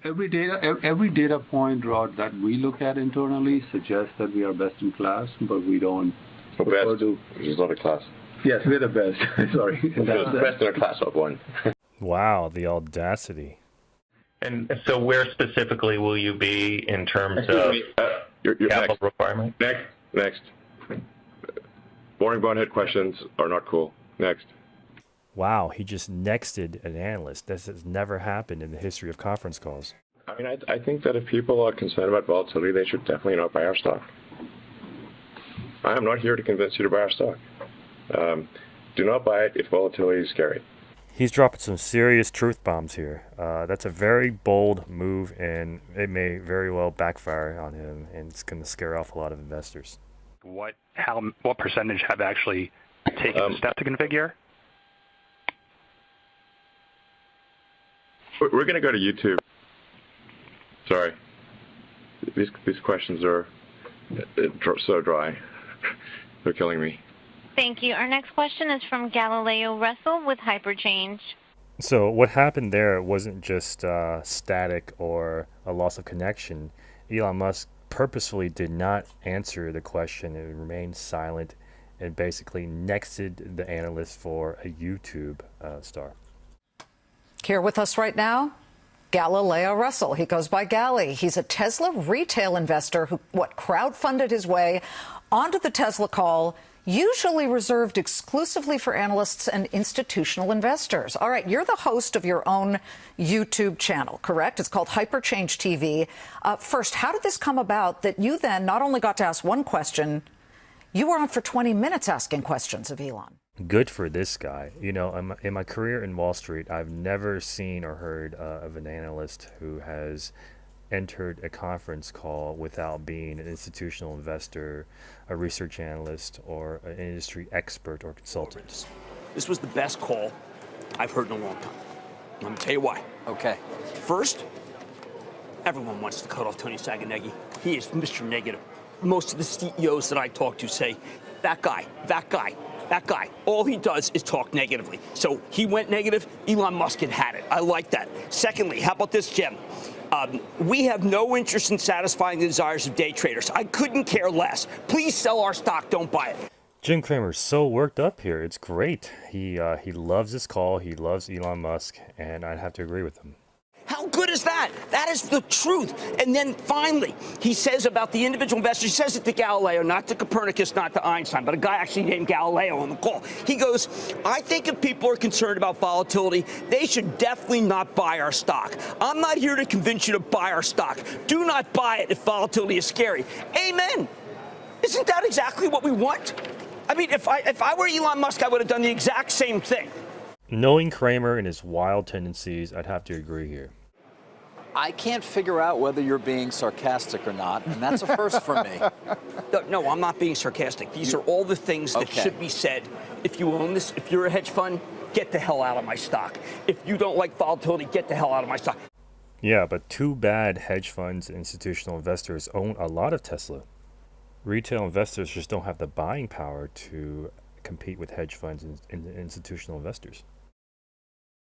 Every data point, Rod, that we look at internally suggests that we are best in class, but we don't best is not a class. Yes, we're the best. Sorry. Best in a class of one. Wow, the audacity. And so where specifically will you be in terms of you're capital next. requirement? Next. Boring bonehead questions are not cool. Next. Wow, he just nexted an analyst. This has never happened in the history of conference calls. I mean, I think that if people are concerned about volatility, they should definitely not buy our stock. I am not here to convince you to buy our stock. Do not buy it if volatility is scary. He's dropping some serious truth bombs here. That's a very bold move, and it may very well backfire on him, and it's going to scare off a lot of investors. What percentage have actually taken the step to configure? We're going to go to YouTube. Sorry. These questions are so dry. They're killing me. Thank you. Our next question is from Galileo Russell with Hyperchange. So what happened there wasn't just static or a loss of connection. Elon Musk purposefully did not answer the question and remained silent and basically nexted the analyst for a YouTube star. Here with us right now, Galileo Russell. He goes by Gally. He's a Tesla retail investor who crowdfunded his way onto the Tesla call, usually reserved exclusively for analysts and institutional investors. All right, you're the host of your own YouTube channel, correct? It's called Hyperchange TV. First, how did this come about that you then not only got to ask one question, you were on for 20 minutes asking questions of Elon? Good for this guy. You know, in my career in Wall Street, I've never seen or heard of an analyst who has entered a conference call without being an institutional investor, a research analyst, or an industry expert or consultant. This was the best call I've heard in a long time. Let me tell you why. Okay. First, everyone wants to cut off Tony Sacconaghi. He is Mr. Negative. Most of the CEOs that I talk to say, that guy. All he does is talk negatively. So he went negative. Elon Musk had it. I like that. Secondly, how about this, Jim? We have no interest in satisfying the desires of day traders. I couldn't care less. Please sell our stock. Don't buy it. Jim Cramer's so worked up here. It's great. He loves this call. He loves Elon Musk, and I'd have to agree with him. How good is that? That is the truth. And then finally, he says about the individual investors, he says it to Galileo, not to Copernicus, not to Einstein, but a guy actually named Galileo on the call. He goes, I think if people are concerned about volatility, they should definitely not buy our stock. I'm not here to convince you to buy our stock. Do not buy it if volatility is scary. Amen. Isn't that exactly what we want? I mean, if I were Elon Musk, I would have done the exact same thing. Knowing Cramer and his wild tendencies, I'd have to agree here. I can't figure out whether you're being sarcastic or not, and that's a first for me. No, I'm not being sarcastic. These are all the things that should be said. If you own this, if you're a hedge fund, get the hell out of my stock. If you don't like volatility, get the hell out of my stock. Yeah, but too bad hedge funds and institutional investors own a lot of Tesla. Retail investors just don't have the buying power to compete with hedge funds and institutional investors.